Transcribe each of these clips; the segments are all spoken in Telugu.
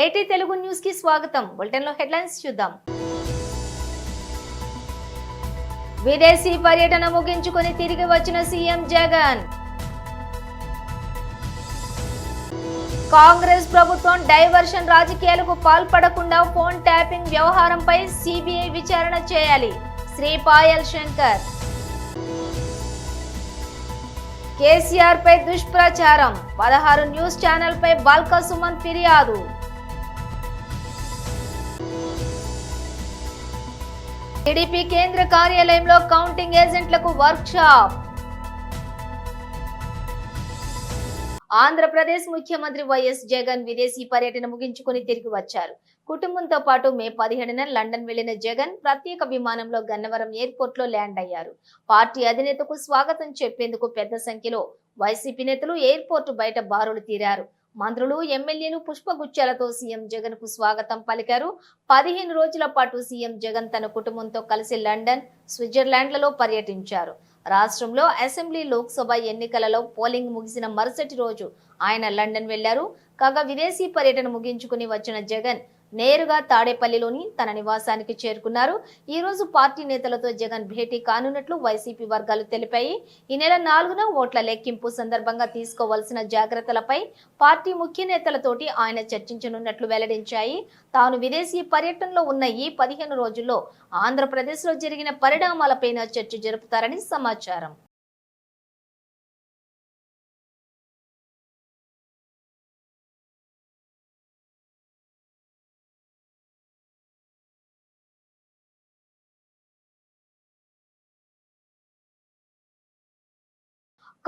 ఏటీ తెలుగు న్యూస్ కి స్వాగతం. బులెటిన్ లో హెడ్లైన్స్ చూద్దాం. విదేశీ పర్యటన ముగించుకొని తిరిగి వచ్చిన సీఎం జగన్. కాంగ్రెస్ ప్రభుత్వం డైవర్షన్ రాజకీయాలకు పాల్పడకుండా ఫోన్ ట్యాపింగ్ వ్యవహారంపై సిబిఐ విచారణ చేయాలి. శ్రీ పాయల్ శంకర్. కేసీఆర్ పై దుష్ప్రచారం, 16 న్యూస్ ఛానల్ పై బాల్క సుమన్ ఫిర్యాదు. టీడీపీ కేంద్ర కార్యాలయంలో కౌంటింగ్ ఏజెంట్లకు వర్క్ షాప్. ఆంధ్రప్రదేశ్ ముఖ్యమంత్రి వైఎస్ జగన్ విదేశీ పర్యటన ముగించుకొని తిరిగి వచ్చారు. కుటుంబంతో పాటు మే 17న లండన్ వెళ్లిన జగన్ ప్రత్యేక విమానంలో గన్నవరం ఎయిర్పోర్ట్ లో ల్యాండ్ అయ్యారు. పార్టీ అధినేతకు స్వాగతం చెప్పేందుకు పెద్ద సంఖ్యలో వైసీపీ నేతలు ఎయిర్పోర్ట్ బయట బారులు తీరారు. మంత్రులు, ఎమ్మెల్యేలు పుష్పగుచ్చాలతో సీఎం జగన్ కు స్వాగతం పలికారు. 15 రోజుల పాటు సీఎం జగన్ తన కుటుంబంతో కలిసి లండన్, స్విట్జర్లాండ్లలో పర్యటించారు. రాష్ట్రంలో అసెంబ్లీ, లోక్సభ ఎన్నికలలో పోలింగ్ ముగిసిన మరుసటి రోజు ఆయన లండన్ వెళ్లారు. కాగా విదేశీ పర్యటన ముగించుకుని వచ్చిన జగన్ నేరుగా తాడేపల్లిలోని తన నివాసానికి చేరుకున్నారు. ఈ రోజు పార్టీ నేతలతో జగన్ భేటీ కానున్నట్లు వైసీపీ వర్గాలు తెలిపాయి. ఈ నెల 4న ఓట్ల లెక్కింపు సందర్భంగా తీసుకోవాల్సిన జాగ్రత్తలపై పార్టీ ముఖ్య నేతలతోటి ఆయన చర్చించనున్నట్లు వెల్లడించాయి. తాను విదేశీ పర్యటనలో ఉన్న ఈ 15 రోజుల్లో ఆంధ్రప్రదేశ్ లో జరిగిన పరిణామాలపైన చర్చ జరుపుతారని సమాచారం.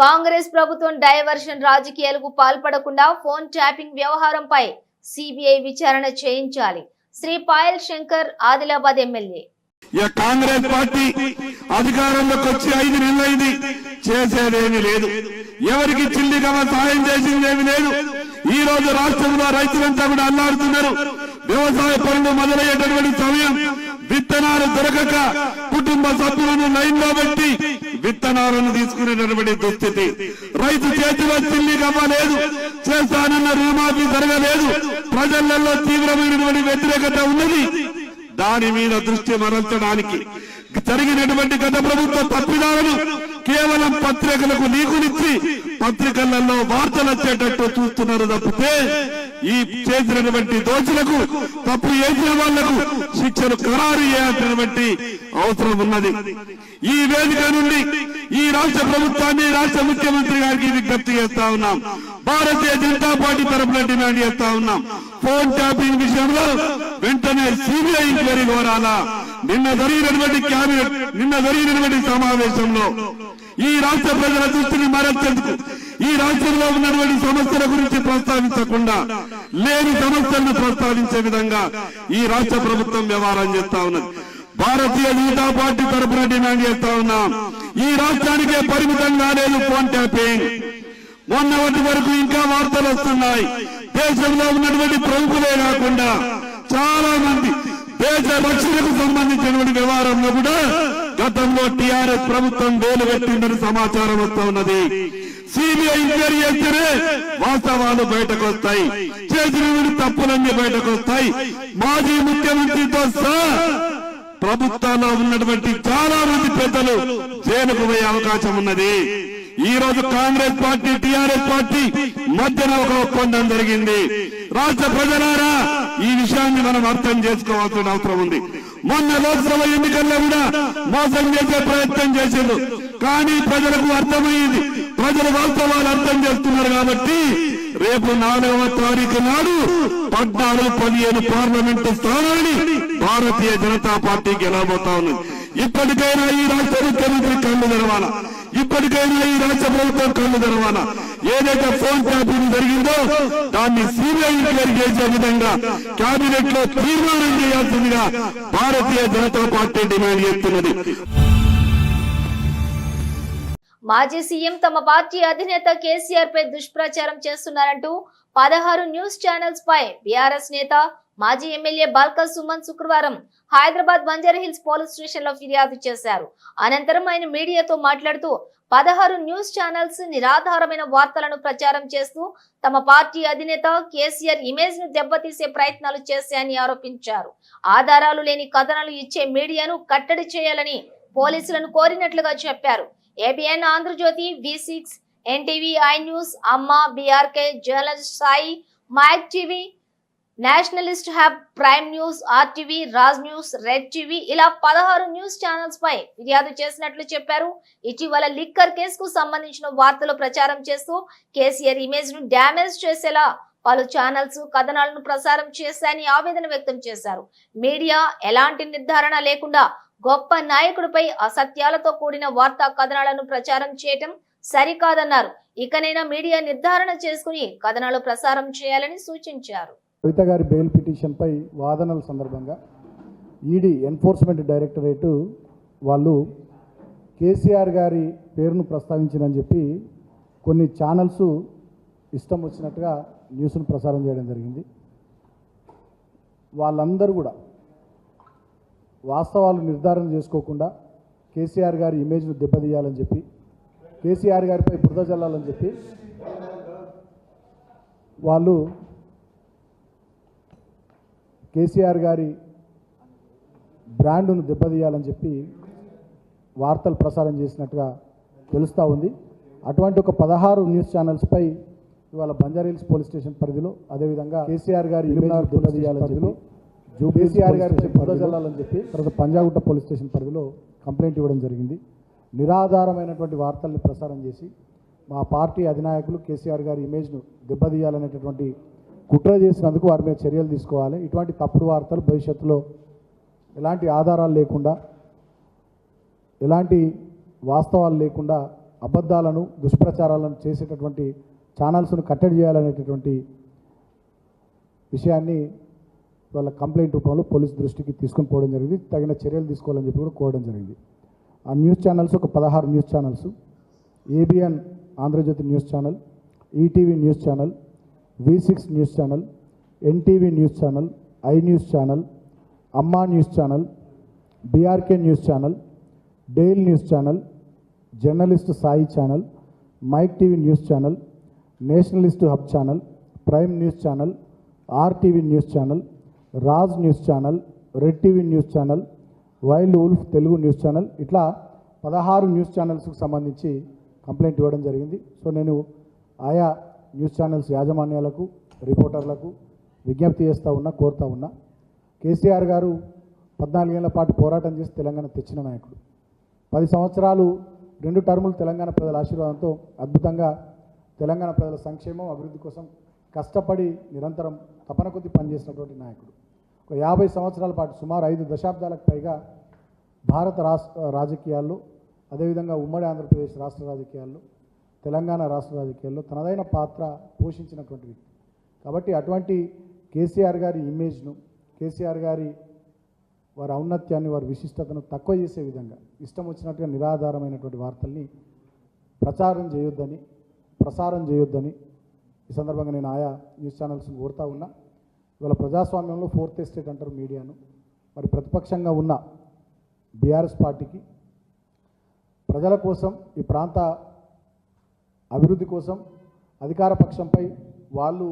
కాంగ్రెస్ ప్రభుత్వం డైవర్షన్ రాజకీయాలకు పాల్పడకుండా ఫోన్ ట్యాపింగ్ వ్యవహారంపై సిబిఐ విచారణ చేయించాలి. శ్రీ పాయల్ శంకర్, ఆదిలాబాద్ ఎమ్మెల్యే. కాంగ్రెస్ పార్టీ అధికారంలోకి వచ్చి 5 నెలలైంది, చేసేదేమీ లేదు. ఎవరికి చిల్లిగా సాయం చేసిందేమీ లేదు. ఈ రోజు రాష్ట్రంలో రైతులంతా కూడా అల్లాడుతున్నారు. వ్యవసాయ పనులు మొదలయ్యేటటువంటి సమయం, విత్తనాలు దొరకక కుటుంబ సభ్యులను లైన్ లో పెట్టి విత్తనాలను తీసుకునేటటువంటి దుస్థితి. రైతు చేతిలో చిల్లి గవ్వలేదు, చేస్తానన్న రుణమాఫీ జరగలేదు. ప్రజలలో తీవ్రమైనటువంటి వ్యతిరేకత ఉన్నది. దాని మీద దృష్టి మరల్చడానికి జరిగినటువంటి గత ప్రభుత్వ తప్పిదాలను కేవలం పత్రికలకు నీకునిచ్చి పత్రికలలో వార్తలు వచ్చేటట్టు చూస్తున్నారు తప్పితే ఈ చేసినటువంటి దోషులకు, తప్పు చేసిన వాళ్లకు శిక్షలు ఖరారు చేయాల్సినటువంటి అవసరం ఉన్నది. ఈ వేదిక నుండి ఈ రాష్ట్ర ప్రభుత్వాన్ని, రాష్ట్ర ముఖ్యమంత్రి గారికి విజ్ఞప్తి చేస్తా ఉన్నాం. భారతీయ జనతా పార్టీ తరఫున డిమాండ్ చేస్తా ఉన్నాం. ఫోన్ ట్యాపింగ్ విషయంలో వెంటనే సిబిఐ ఎంక్వైరీ కోరాలా. నిన్న జరిగినటువంటి సమావేశంలో ఈ రాష్ట్ర ప్రజల దృష్టిని మరల్చేందుకు, ఈ రాష్ట్రంలో ఉన్నటువంటి సమస్యల గురించి ప్రస్తావించకుండా లేని సమస్యలను ప్రస్తావించే విధంగా ఈ రాష్ట్ర ప్రభుత్వం వ్యవహారం చేస్తా ఉన్నది. భారతీయ జనతా పార్టీ తరఫున డిమాండ్ చేస్తా ఉన్నాం. ఈ రాష్ట్రానికే పరిమితం కాలేదు ఫోన్ ట్యాపింగ్. మొన్నటి వరకు ఇంకా వార్తలు వస్తున్నాయి. దేశంలో ఉన్నటువంటి ప్రముఖులే కాకుండా చాలా మంది దేశ రక్షణకు సంబంధించినటువంటి వ్యవహారంలో కూడా గతంలో టీఆర్ఎస్ ప్రభుత్వం వేలు పెట్టిందని సమాచారం వస్తా ఉన్నది. సిబిఐ ఎంక్వైరీ చేస్తేనే వాస్తవాలు బయటకు వస్తాయి, చేసినటువంటి తప్పులన్నీ బయటకు వస్తాయి. మాజీ ముఖ్యమంత్రితో సహా ప్రభుత్వంలో ఉన్నటువంటి చాలా మంది పెద్దలు జైలుకు పోయే అవకాశం ఉన్నది. ఈ రోజు కాంగ్రెస్ పార్టీ, టీఆర్ఎస్ పార్టీ మధ్యన ఒక ఒప్పందం జరిగింది. రాష్ట్ర ప్రజలారా, ఈ విషయాన్ని మనం అర్థం చేసుకోవాల్సిన అవసరం ఉంది. మొన్న లోక్సభ ఎన్నికల్లో కూడా మోసం చేసే ప్రయత్నం చేసిండు. కానీ ప్రజలకు అర్థమైంది, ప్రజలు వాస్తవాలు అర్థం చేస్తున్నారు. కాబట్టి రేపు 4వ తారీఖు నాడు 14-15 పార్లమెంటు స్థానాన్ని భారతీయ జనతా పార్టీ గెలవబోతా ఉంది. ఇప్పటికైనా ఈ రాష్ట్ర ముఖ్యమంత్రి కళ్ళు తెరవాలా, ఇప్పటికైనా ఈ రాష్ట్ర ప్రభుత్వం కళ్ళు తెరవాలా. ఏదైతే ఫోన్ ట్యాపింగ్ జరిగిందో దాన్ని సిబిఐ ఎంక్వైరీ చేసే విధంగా కేబినెట్ లో తీర్మానం చేయాల్సిందిగా భారతీయ జనతా పార్టీ డిమాండ్ చేస్తున్నది. మాజీ సీఎం తమ పార్టీ అధినేత కేసీఆర్ పై దుష్ప్రచారం చేస్తున్నారంటూ 16 న్యూస్ ఛానల్స్ పై బీఆర్ఎస్ నేత, మాజీ ఎమ్మెల్యే బాల్క సుమన్ శుక్రవారం హైదరాబాద్ బంజారాహిల్స్ పోలీస్ స్టేషన్ లో ఫిర్యాదు చేశారు. అనంతరం ఆయన మీడియాతో మాట్లాడుతూ 16 న్యూస్ ఛానల్స్ నిరాధారమైన వార్తలను ప్రచారం చేస్తూ తమ పార్టీ అధినేత కేసీఆర్ ఇమేజ్ ను దెబ్బతీసే ప్రయత్నాలు చేశాయని ఆరోపించారు. ఆధారాలు లేని కథనాలు ఇచ్చే మీడియాను కట్టడి చేయాలని పోలీసులను కోరినట్లుగా చెప్పారు. ABN, Andhrajyothi, V6, NTV, I news, Amma, BRK, journalist Sai, mike TV, nationalist hub, prime news, RTV, Raj news, red TV ఇలా 16 న్యూస్ ఛానల్స్ పై ఫిర్యాదు చేసినట్లు చెప్పారు. ఇటీవల లిక్కర్ కేసుకు సంబంధించిన వార్తలు ప్రచారం చేస్తూ కేసీఆర్ ఇమేజ్ ను డ్యామేజ్ చేసేలా పలు ఛానల్స్ కథనాలను ప్రసారం చేశాయని ఆవేదన వ్యక్తం చేశారు. మీడియా ఎలాంటి నిర్ధారణ లేకుండా గొప్ప నాయకుడిపై అసత్యాలతో కూడిన వార్తా కథనాలను ప్రచారం చేయటం సరికాదన్నారు. ఇకనైనా మీడియా నిర్ధారణ చేసుకుని కథనాలు ప్రసారం చేయాలని సూచించారు. కవిత గారి బెయిల్ పిటిషన్పై వాదనల సందర్భంగా ఈడీ ఎన్ఫోర్స్మెంట్ డైరెక్టరేట్ వాళ్ళు కేసీఆర్ గారి పేరును ప్రస్తావించిందని చెప్పి కొన్ని ఛానల్స్ ఇష్టం వచ్చినట్టుగా న్యూస్ను ప్రసారం చేయడం జరిగింది. వాళ్ళందరూ కూడా వాస్తవాలు నిర్ధారణ చేసుకోకుండా కేసీఆర్ గారి ఇమేజ్ను దెబ్బతీయాలని చెప్పి, కేసీఆర్ గారిపై బురద జల్లాలని చెప్పి వాళ్ళు కేసీఆర్ గారి బ్రాండ్ను దెబ్బతీయాలని చెప్పి వార్తలు ప్రసారం చేసినట్టుగా తెలుస్తూ ఉంది. అటువంటి ఒక 16 న్యూస్ ఛానల్స్పై ఇవాళ బంజారాహిల్స్ పోలీస్ స్టేషన్ పరిధిలో, అదేవిధంగా కేసీఆర్ గారి దెబ్బతీయాలని చెప్పి, కేసీఆర్ గారి బురద జల్లాలని చెప్పి తర్వాత పంజాగుట్ట పోలీస్ స్టేషన్ పరిధిలో కంప్లైంట్ ఇవ్వడం జరిగింది. నిరాధారమైనటువంటి వార్తల్ని ప్రసారం చేసి మా పార్టీ అధినాయకులు కేసీఆర్ గారి ఇమేజ్ను దెబ్బతీయాలనేటటువంటి కుట్ర చేసినందుకు వారి మీద చర్యలు తీసుకోవాలి. ఇటువంటి తప్పుడు వార్తలు భవిష్యత్తులో ఎలాంటి ఆధారాలు లేకుండా, ఎలాంటి వాస్తవాలు లేకుండా అబద్ధాలను, దుష్ప్రచారాలను చేసేటటువంటి ఛానల్స్ను కట్టడి చేయాలనేటటువంటి విషయాన్ని వాళ్ళ కంప్లైంట్ రూపంలో పోలీస్ దృష్టికి తీసుకొని పోవడం జరిగింది. తగిన చర్యలు తీసుకోవాలని చెప్పి కూడా కోరడం జరిగింది. ఆ న్యూస్ ఛానల్స్ ఒక 16 news channels: ABN Andhrajyothi news channel, ETV news channel, V6 news channel, NTV news channel, I news channel, Amma news channel, BRK news channel, dial news channel, journalist Sai channel, mike TV news channel, nationalist hub channel, prime news channel, RTV news channel, Raj news channel, red TV news channel, wild wolf Telugu news channel, ఇట్లా 16 న్యూస్ ఛానల్స్కి సంబంధించి కంప్లైంట్ ఇవ్వడం జరిగింది. సో నేను ఆయా న్యూస్ ఛానల్స్ యాజమాన్యాలకు, రిపోర్టర్లకు విజ్ఞప్తి కోరుతా ఉన్నా. కేసీఆర్ గారు 14 ఏళ్ల పాటు పోరాటం చేసి తెలంగాణ తెచ్చిన నాయకుడు. 10 సంవత్సరాలు 2 టర్ములు తెలంగాణ ప్రజల ఆశీర్వాదంతో అద్భుతంగా తెలంగాణ ప్రజల సంక్షేమం, అభివృద్ధి కోసం కష్టపడి నిరంతరం తపన కొద్దీ పనిచేసినటువంటి నాయకుడు. ఒక 50 సంవత్సరాల పాటు, సుమారు 5 దశాబ్దాలకు పైగా భారత రాజకీయాల్లో, అదేవిధంగా ఉమ్మడి ఆంధ్రప్రదేశ్ రాష్ట్ర రాజకీయాల్లో, తెలంగాణ రాష్ట్ర రాజకీయాల్లో తనదైన పాత్ర పోషించినటువంటి వ్యక్తి. కాబట్టి అటువంటి కేసీఆర్ గారి ఇమేజ్ను, కేసీఆర్ గారి వారి ఔన్నత్యాన్ని, వారి విశిష్టతను తక్కువ చేసే విధంగా ఇష్టం వచ్చినట్టుగా నిరాధారమైనటువంటి వార్తల్ని ప్రసారం చేయొద్దని ఈ సందర్భంగా నేను ఆయా న్యూస్ ఛానల్స్ని కోరుతా ఉన్నా. ఇవాళ ప్రజాస్వామ్యంలో 4th ఎస్టేట్ అంటారు మీడియాను. మరి ప్రతిపక్షంగా ఉన్న బీఆర్ఎస్ పార్టీకి ప్రజల కోసం, ఈ ప్రాంత అభివృద్ధి కోసం, అధికార పక్షంపై వాళ్ళు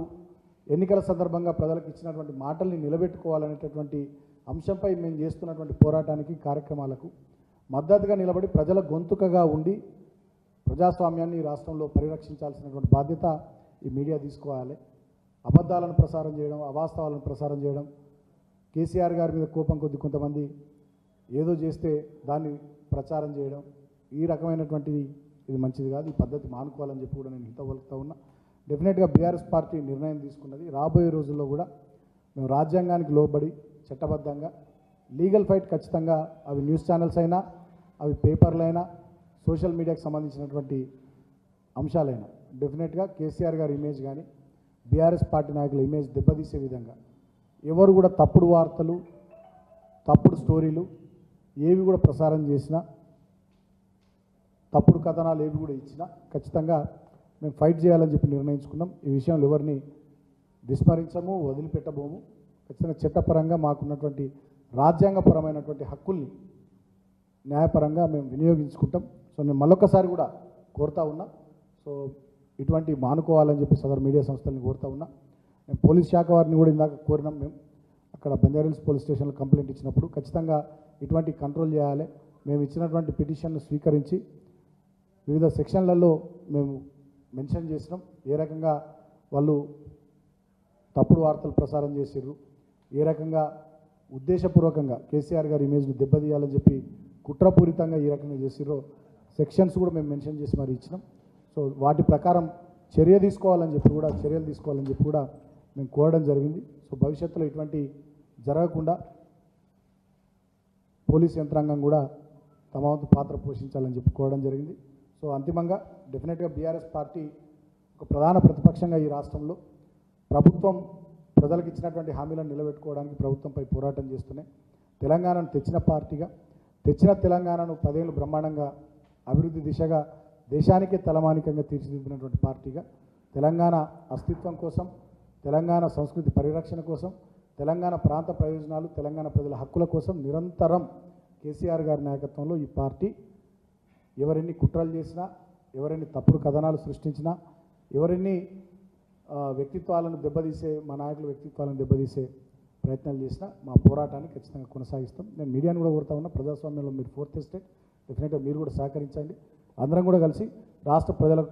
ఎన్నికల సందర్భంగా ప్రజలకు ఇచ్చినటువంటి మాటల్ని నిలబెట్టుకోవాలనేటటువంటి అంశంపై మేము చేస్తున్నటువంటి పోరాటానికి, కార్యక్రమాలకు మద్దతుగా నిలబడి ప్రజల గొంతుకగా ఉండి ప్రజాస్వామ్యాన్ని రాష్ట్రంలో పరిరక్షించాల్సినటువంటి బాధ్యత ఈ మీడియా తీసుకోవాలి. అబద్ధాలను ప్రసారం చేయడం, అవాస్తవాలను ప్రసారం చేయడం, కేసీఆర్ గారి మీద కోపం కొద్ది కొంతమంది ఏదో చేస్తే దాన్ని ప్రచారం చేయడం, ఈ రకమైనటువంటిది ఇది మంచిది కాదు. ఈ పద్ధతి మానుకోవాలని చెప్పి కూడా నేను హితవలుపుతా ఉన్నా. డెఫినెట్గా బీఆర్ఎస్ పార్టీ నిర్ణయం తీసుకున్నది. రాబోయే రోజుల్లో కూడా మేము రాజ్యాంగానికి లోబడి చట్టబద్ధంగా లీగల్ ఫైట్ ఖచ్చితంగా, అవి న్యూస్ ఛానల్స్ అయినా, అవి పేపర్లైనా, సోషల్ మీడియాకి సంబంధించినటువంటి అంశాలైనా డెఫినెట్గా కేసీఆర్ గారి ఇమేజ్ కానీ, బీఆర్ఎస్ పార్టీ నాయకుల ఇమేజ్ దెబ్బతీసే విధంగా ఎవరు కూడా తప్పుడు వార్తలు, తప్పుడు స్టోరీలు ఏవి కూడా ప్రసారం చేసినా, తప్పుడు కథనాలు ఏవి కూడా ఇచ్చినా ఖచ్చితంగా మేము ఫైట్ చేయాలని చెప్పి నిర్ణయించుకున్నాం. ఈ విషయంలో ఎవరిని విస్మరించము, వదిలిపెట్టబోము. ఖచ్చితంగా చట్టపరంగా మాకున్నటువంటి రాజ్యాంగపరమైనటువంటి హక్కుల్ని న్యాయపరంగా మేము వినియోగించుకుంటాం. సో నేను మళ్ళొకసారి కూడా కోరుతా ఉన్నా. సో ఇటువంటి మానుకోవాలని చెప్పి సదరు మీడియా సంస్థల్ని కోరుతా ఉన్నా. మేము పోలీస్ శాఖ వారిని కూడా ఇందాక కోరినాం. మేము అక్కడ బంజారాహిల్స్ పోలీస్ స్టేషన్లో కంప్లైంట్ ఇచ్చినప్పుడు ఖచ్చితంగా ఇటువంటి కంట్రోల్ చేయాలి. మేము ఇచ్చినటువంటి పిటిషన్ను స్వీకరించి వివిధ సెక్షన్లలో మేము మెన్షన్ చేసినాం. ఏ రకంగా వాళ్ళు తప్పుడు వార్తలు ప్రసారం చేసిర్రు, ఏ రకంగా ఉద్దేశపూర్వకంగా కేసీఆర్ గారి ఇమేజ్ని దెబ్బతీయాలని చెప్పి కుట్రపూరితంగా ఈ రకంగా చేసిర్రో సెక్షన్స్ కూడా మేము మెన్షన్ చేసి మరి ఇచ్చినాం. సో వాటి ప్రకారం చర్యలు తీసుకోవాలని చెప్పి కూడా మేము కోరడం జరిగింది. సో భవిష్యత్తులో ఇటువంటి జరగకుండా పోలీస్ యంత్రాంగం కూడా తమ వంతు పాత్ర పోషించాలని చెప్పి కోరడం జరిగింది. సో అంతిమంగా డెఫినెట్గా బీఆర్ఎస్ పార్టీ ఒక ప్రధాన ప్రతిపక్షంగా ఈ రాష్ట్రంలో ప్రభుత్వం ప్రజలకు ఇచ్చినటువంటి హామీలను నిలబెట్టుకోవడానికి ప్రభుత్వంపై పోరాటం చేస్తూనే తెలంగాణను తెచ్చిన పార్టీగా, తెచ్చిన తెలంగాణను 10 ఏళ్ళు బ్రహ్మాండంగా అభివృద్ధి దిశగా దేశానికే తలమానికంగా తీర్చిదిద్దినటువంటి పార్టీగా తెలంగాణ అస్తిత్వం కోసం, తెలంగాణ సంస్కృతి పరిరక్షణ కోసం, తెలంగాణ ప్రాంత ప్రయోజనాలు, తెలంగాణ ప్రజల హక్కుల కోసం నిరంతరం కేసీఆర్ గారి నాయకత్వంలో ఈ పార్టీ ఎవరెన్ని కుట్రలు చేసినా, ఎవరెన్ని తప్పుడు కథనాలు సృష్టించినా, ఎవరెన్ని వ్యక్తిత్వాలను దెబ్బతీసే మా నాయకుల వ్యక్తిత్వాలను దెబ్బతీసే ప్రయత్నాలు చేసినా మా పోరాటాన్ని ఖచ్చితంగా కొనసాగిస్తాం. నేను మీడియాను కూడా కోరుతా ఉన్నా, ప్రజాస్వామ్యంలో మీరు 4th ఎస్టేట్, డెఫినెట్గా మీరు కూడా సహకరించండి. అందరం కూడా కలిసి రాష్ట్ర ప్రజలకు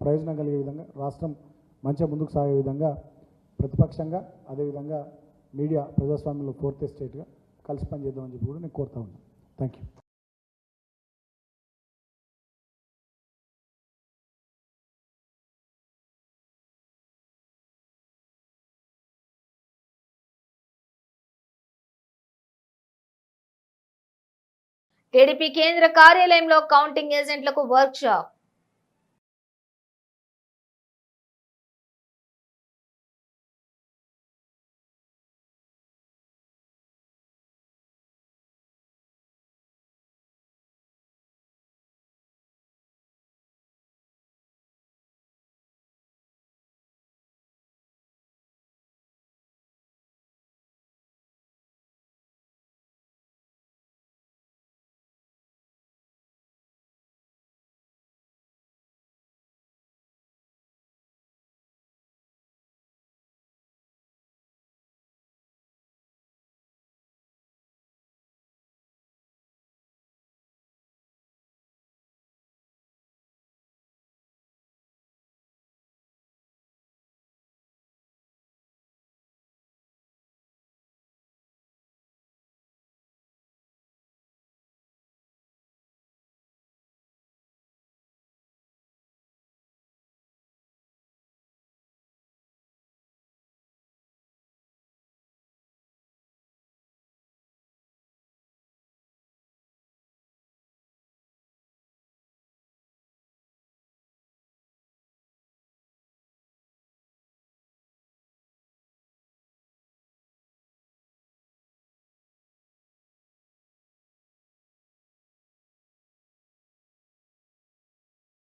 ప్రయోజనం కలిగే విధంగా, రాష్ట్రం మంచిగా ముందుకు సాగే విధంగా ప్రతిపక్షంగా, అదేవిధంగా మీడియా ప్రజాస్వామ్యంలో 4th ఎస్టేట్గా కలిసి పనిచేద్దామని చెప్పి కూడా నేను కోరుతా ఉన్నాను. Thank you. టీడీపీ కేంద్ర కార్యాలయంలో కౌంటింగ్ ఏజెంట్లకు వర్క్ షాప్.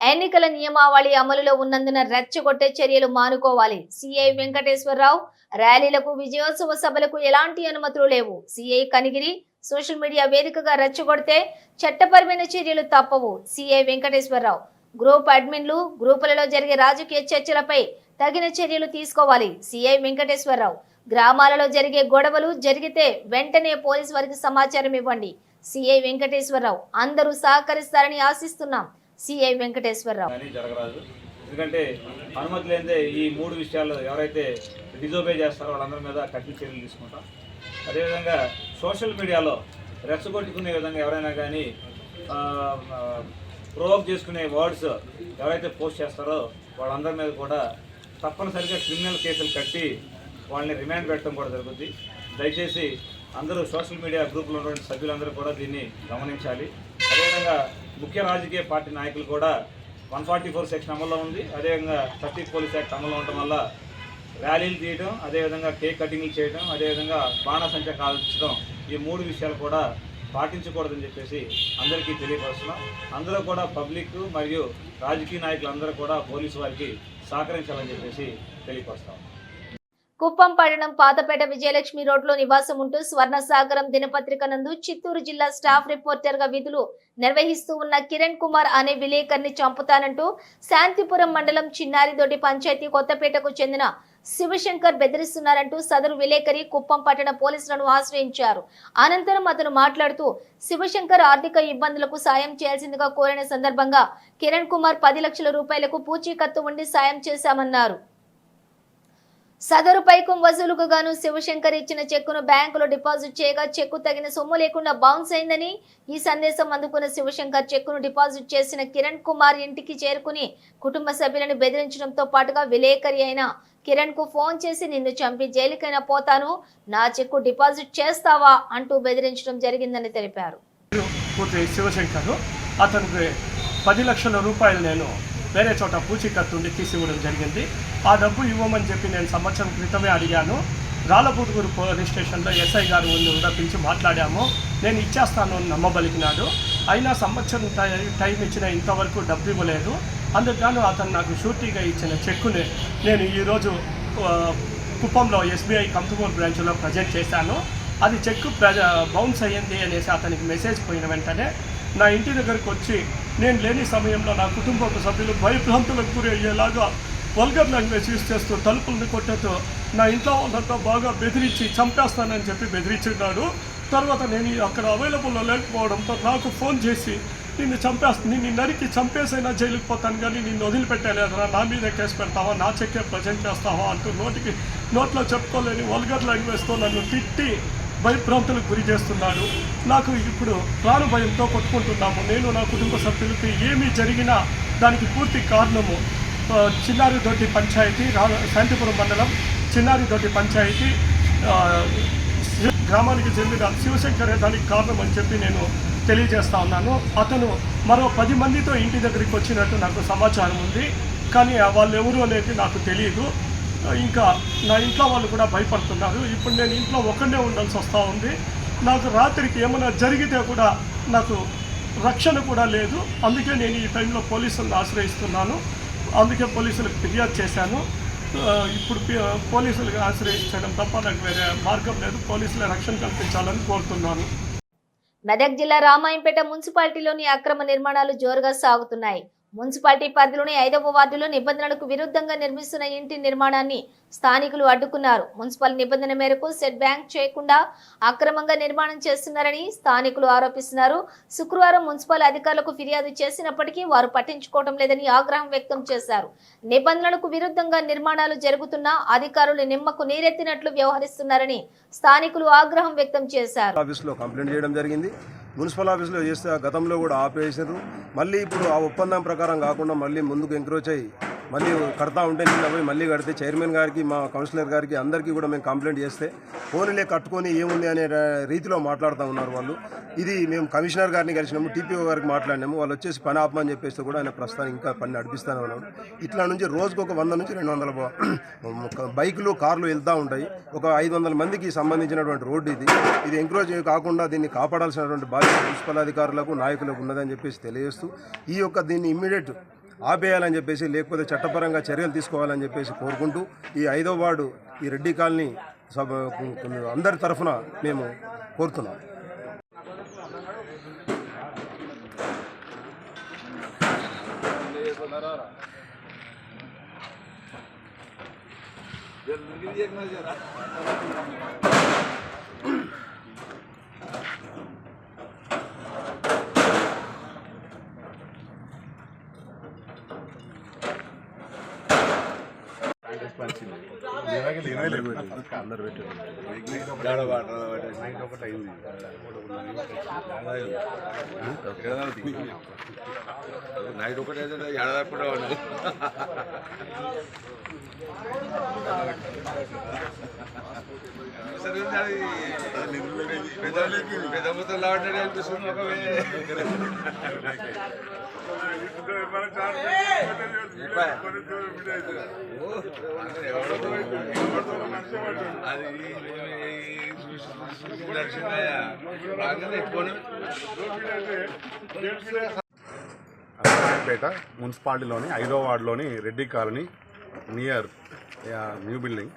ఎన్నికల నియమావళి అమలులో ఉన్నందున రెచ్చగొట్టే చర్యలు మానుకోవాలి. సిఐ వెంకటేశ్వరరావు. ర్యాలీలకు, విజయోత్సవ సభలకు ఎలాంటి అనుమతులు లేవు. సిఐ కనిగిరి. సోషల్ మీడియా వేదికగా రెచ్చగొడితే చట్టపరమైన చర్యలు తప్పవు. సిఐ వెంకటేశ్వరరావు. గ్రూప్ అడ్మిన్లు, గ్రూపులలో జరిగే రాజకీయ చర్చలపై తగిన చర్యలు తీసుకోవాలి. సిఐ వెంకటేశ్వరరావు. గ్రామాలలో జరిగే గొడవలు జరిగితే వెంటనే పోలీసు వారికి సమాచారం ఇవ్వండి. సిఐ వెంకటేశ్వరరావు. అందరూ సహకరిస్తారని ఆశిస్తున్నాం. సిఐ వెంకటేశ్వరరావు. జరగరాదు, ఎందుకంటే అనుమతి లేనిదే ఈ 3 విషయాల్లో ఎవరైతే డిజోబే చేస్తారో వాళ్ళందరి మీద కఠిన చర్యలు తీసుకుంటాం. అదేవిధంగా సోషల్ మీడియాలో రెచ్చగొట్టుకునే విధంగా ఎవరైనా కానీ ప్రొవోక్ చేసుకునే వర్డ్స్ ఎవరైతే పోస్ట్ చేస్తారో వాళ్ళందరి మీద కూడా తప్పనిసరిగా క్రిమినల్ కేసులు కట్టి వాళ్ళని రిమాండ్ పెట్టడం కూడా జరుగుతుంది. దయచేసి అందరూ సోషల్ మీడియా గ్రూపులో ఉన్నటువంటి సభ్యులందరూ కూడా దీన్ని గమనించాలి. అదేవిధంగా ముఖ్య రాజకీయ పార్టీ నాయకులు కూడా 144 సెక్షన్ అమల్లో ఉంది. అదేవిధంగా 30 పోలీస్ యాక్ట్ అమల్లో ఉండటం వల్ల ర్యాలీలు తీయడం, అదేవిధంగా కేక్ కటింగ్లు చేయడం, అదేవిధంగా బాణసంచా కాల్చడం, ఈ 3 విషయాలు కూడా పాటించకూడదని చెప్పేసి అందరికీ తెలియపరుస్తున్నాం. అందరూ కూడా పబ్లిక్ మరియు రాజకీయ నాయకులు అందరూ కూడా పోలీసు వారికి సహకరించాలని చెప్పేసి తెలియపరుస్తాం. కుప్పం పట్టణం పాతపేట విజయలక్ష్మి రోడ్లో నివాసం ఉంటూ స్వర్ణసాగరం దినపత్రిక నందు చిత్తూరు జిల్లా స్టాఫ్ రిపోర్టర్ గా విధులు నిర్వహిస్తూ ఉన్న కిరణ్ కుమార్ అనే విలేకరిని చంపుతానంటూ శాంతిపురం మండలం చిన్నారిదొడ్డి పంచాయతీ కొత్తపేటకు చెందిన శివశంకర్ బెదిరిస్తున్నారంటూ సదరు విలేకరి కుప్పం పట్టణ పోలీసులను ఆశ్రయించారు. అనంతరం అతను మాట్లాడుతూ శివశంకర్ ఆర్థిక ఇబ్బందులకు సాయం చేయాల్సిందిగా కోరిన సందర్భంగా కిరణ్ కుమార్ 10 లక్షల రూపాయలకు పూచీకత్తు ఉండి సాయం చేశామన్నారు. సదరు పైకం వసూలుకు గాను శివశంకర్ ఇచ్చిన చెక్కును బ్యాంకులో డిపాజిట్ చేయగా చెక్కు తగిన సొమ్ము లేకుండా బౌన్స్ అయిందని ఈ సందేశం అందుకున్న శివశంకర్ చెక్కును డిపాజిట్ చేసిన కిరణ్ కుమార్ ఇంటికి చేరుకుని కుటుంబ సభ్యులను బెదిరించడంతో పాటుగా విలేకరి అయిన కిరణ్ కు ఫోన్ చేసి నిన్ను చంపి జైలుకైనా పోతాను, నా చెక్కు డిపాజిట్ చేస్తావా అంటూ బెదిరించడం జరిగిందని తెలిపారు. శివశంకర్ అతనికి 10 లక్షల రూపాయలు నేను వేరే చోట పూచీకత్తుండి తీసివ్వడం జరిగింది. ఆ డబ్బు ఇవ్వమని చెప్పి నేను సంవత్సరం క్రితమే అడిగాను. రాళ్ళపూదుగురు పోలీస్ స్టేషన్లో ఎస్ఐ గారు పిలిచి మాట్లాడాము. నేను ఇచ్చేస్తాను అని నమ్మబలికినాడు. అయినా సంవత్సరం టైం ఇచ్చిన ఇంతవరకు డబ్బు ఇవ్వలేదు. అందుకు అతను నాకు షూరిటీగా ఇచ్చిన చెక్కుని నేను ఈరోజు కుప్పంలో SBI కంతుమూరు బ్రాంచ్లో ప్రజెంట్ చేశాను. అది చెక్కు బౌన్స్ అయ్యింది అనేసి అతనికి మెసేజ్ పోయిన వెంటనే నా ఇంటి దగ్గరకు వచ్చి నేను లేని సమయంలో నా కుటుంబ సభ్యులు భయభ్రాంతులకు గురి అయ్యేలాగా వల్గర్ లాంగ్వేజ్ యూజ్ చేస్తూ తలుపులను కొట్టేస్తూ నా ఇంట్లో వాళ్ళంతా బాగా బెదిరించి చంపేస్తానని చెప్పి బెదిరించున్నాడు. తర్వాత నేను అక్కడ అవైలబుల్లో లేకపోవడంతో నాకు ఫోన్ చేసి నిన్ను నరికి చంపేసైనా జైలుకి పోతాను కానీ నిన్ను వదిలిపెట్టలేదురా, నా మీద కేసు పెడతావా, నా చెక్కే ప్రజెంట్ చేస్తావా అంటూ నోట్లో చెప్పుకోలేని వల్గర్ లాంగ్వేజ్తో నన్ను తిట్టి భయభ్రాంతులకు గురి చేస్తున్నాడు. నాకు ఇప్పుడు ప్రాణ భయంతో కొట్టుకుంటున్నాము. నేను నా కుటుంబ సభ్యులకి ఏమీ జరిగినా దానికి పూర్తి కారణము చిన్నారిదొడ్డి పంచాయతీ శాంతిపురం మండలం చిన్నారిదొడ్డి పంచాయతీ గ్రామానికి చెందిన శివశంకరే దానికి కారణం అని చెప్పి నేను తెలియజేస్తా ఉన్నాను. అతను మరో 10 మందితో ఇంటి దగ్గరికి వచ్చినట్టు నాకు సమాచారం ఉంది. కానీ వాళ్ళు ఎవరు అనేది నాకు తెలియదు. ఇంకా నా ఇంట్లో వాళ్ళు కూడా భయపడుతున్నారు. ఇప్పుడు నేను ఇంట్లో ఒక్కడే ఉండాల్సి వస్తూ ఉంది. నాకు రాత్రికి ఏమైనా జరిగితే కూడా నాకు రక్షణ కూడా లేదు. అందుకే నేను ఈ టైంలో పోలీసులను ఆశ్రయిస్తున్నాను. అందుకే పోలీసులకు ఫిర్యాదు చేశాను. ఇప్పుడు పోలీసులకు ఆశ్రయించడం తప్ప నాకు వేరే మార్గం లేదు. పోలీసుల రక్షణ కల్పించాలని కోరుతున్నాను. మెదక్ జిల్లా రామాయంపేట మున్సిపాలిటీలోని అక్రమ నిర్మాణాలు జోరుగా సాగుతున్నాయి. మున్సిపాలిటీ పరిధిలోని 5వ వార్డులో నిబంధనలకు విరుద్ధంగా నిర్మిస్తున్న ఇంటి నిర్మాణాన్ని స్థానికులు అడ్డుకున్నారు. మున్సిపల్ నిబంధన మేరకు సెట్ బ్యాంక్ చేయకుండా అక్రమంగా నిర్మాణం చేస్తున్నారని స్థానికులు ఆరోపిస్తున్నారు. శుక్రవారం మున్సిపల్ అధికారులకు ఫిర్యాదు చేసినప్పటికీ వారు పట్టించుకోవడం లేదని ఆగ్రహం వ్యక్తం చేశారు. నిబంధనలకు విరుద్ధంగా నిర్మాణాలు జరుగుతున్నా అధికారులు నిమ్మకు నీరెత్తినట్లు వ్యవహరిస్తున్నారని స్థానికులు ఆగ్రహం వ్యక్తం చేశారు. మున్సిపల్ ఆఫీస్లో చేస్తే గతంలో కూడా ఆపేసారు. మళ్ళీ ఇప్పుడు ఆ ఒప్పందం ప్రకారం కాకుండా మళ్ళీ ముందుకు ఎంక్రోచ్ అయ్యి మళ్ళీ కడతా ఉంటే నిన్న పోయి మళ్ళీ కడితే చైర్మన్ గారికి మా కౌన్సిలర్ గారికి అందరికీ కూడా మేము కంప్లైంట్ చేస్తే ఫోన్లే కట్టుకొని ఏముంది అనే రీతిలో మాట్లాడుతూ ఉన్నారు వాళ్ళు. ఇది మేము కమిషనర్ గారిని కలిసినాము, TPO గారికి మాట్లాడినాము. వాళ్ళు వచ్చేసి పని ఆపమని చెప్పేస్తే కూడా ఆయన ప్రస్తుతానికి ఇంకా పని నడిపిస్తూనే ఉన్నాడు. ఇట్లా నుంచి రోజుకు ఒక 100 నుంచి 200 బైకులు కార్లు వెళ్తూ ఉంటాయి. ఒక 500 మందికి సంబంధించినటువంటి రోడ్డు ఇది ఎంక్రోచ్ కాకుండా దీన్ని కాపాడాల్సినటువంటి బాధ్యత మున్సిపల్ అధికారులకు నాయకులకు ఉన్నదని చెప్పేసి తెలియజేస్తూ దీన్ని ఇమ్మీడియట్ ఆపేయాలని చెప్పేసి, లేకపోతే చట్టపరంగా చర్యలు తీసుకోవాలని చెప్పేసి కోరుకుంటూ ఈ 5వ వార్డు ఈ రెడ్డి కాలనీ అందరి తరఫున మేము కోరుతున్నాం. నైట్ ఒకటి ఏడాది కూడా పెద్ద మొత్తం లావట్లేదు అనిపిస్తుంది. రామాయంపేట మున్సిపాలిటీలోని 5వ వార్డులోని Reddy colony near new building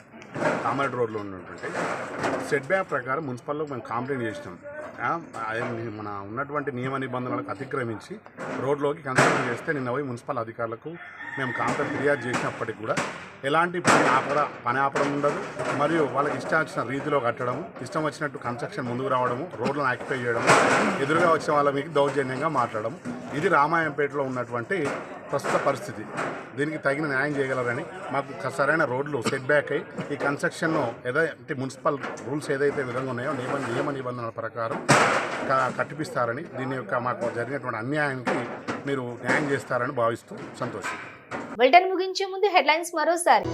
Kamareddy రోడ్లో ఉన్నటువంటి సెట్ బ్యాక్ ప్రకారం మున్సిపల్లో మేము కంప్లైంట్ చేసినాం. మన ఉన్నటువంటి నియమ నిబంధనలకు అతిక్రమించి రోడ్లోకి కన్స్ట్రక్షన్ చేస్తే నిన్న పోయి మున్సిపల్ అధికారులకు మేము కంప్లైంట్ ఫిర్యాదు చేసినప్పటికీ కూడా ఎలాంటి పని ఆపడం ఉండదు. మరియు వాళ్ళకి ఇష్టం వచ్చిన రీతిలో కట్టడము, ఇష్టం వచ్చినట్టు కన్స్ట్రక్షన్ ముందుకు రావడము, రోడ్లను ఆక్యుపై చేయడం, ఎదురుగా వచ్చే వాళ్ళ మీకు దౌర్జన్యంగా మాట్లాడడం, ఇది రామాయంపేటలో ఉన్నటువంటి ప్రస్తుత పరిస్థితి. దీనికి తగిన న్యాయం చేయగలరని, మాకు సరైన రోడ్లు సెట్ బ్యాక్ అయ్యి ఈ కన్స్ట్రక్షన్ను ఏదైతే మున్సిపల్ రూల్స్ ఏదైతే విధంగా ఉన్నాయో నియమ నిబంధనల ప్రకారం కట్టిపిస్తారని, దీని యొక్క మాకు జరిగినటువంటి అన్యాయానికి మీరు న్యాయం చేస్తారని భావిస్తూ సంతోషం. బులెటిన్ ముగించే ముందు హెడ్లైన్స్ మరోసారి.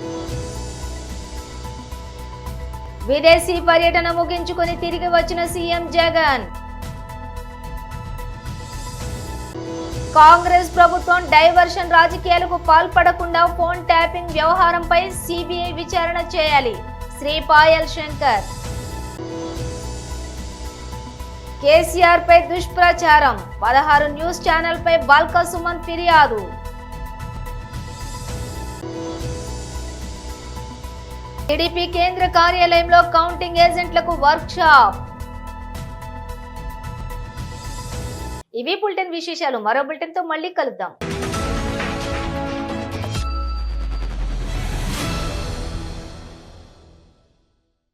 విదేశీ పర్యటన ముగించుకొని తిరిగి వచ్చిన సీఎం జగన్. కాంగ్రెస్ ప్రభుత్వం డైవర్షన్ రాజకీయాలకు పాల్పడకుండా ఫోన్ ట్యాపింగ్ వ్యవహారంపై సిబిఐ విచారణ చేయాలి, శ్రీ పాయల్ శంకర్. కేసీఆర్ పై దుష్ప్రచారం, 16 న్యూస్ ఛానల్ పై బాల్కా సుమన్ ఫిర్యాదు. టీడీపీ కేంద్ర కార్యాలయంలో కౌంటింగ్ ఏజెంట్లకు వర్క్ షాప్. ఇవి బులెటిన్ విశేషాలు. మరో బులెటిన్ తో మళ్ళీ కలుద్దాం.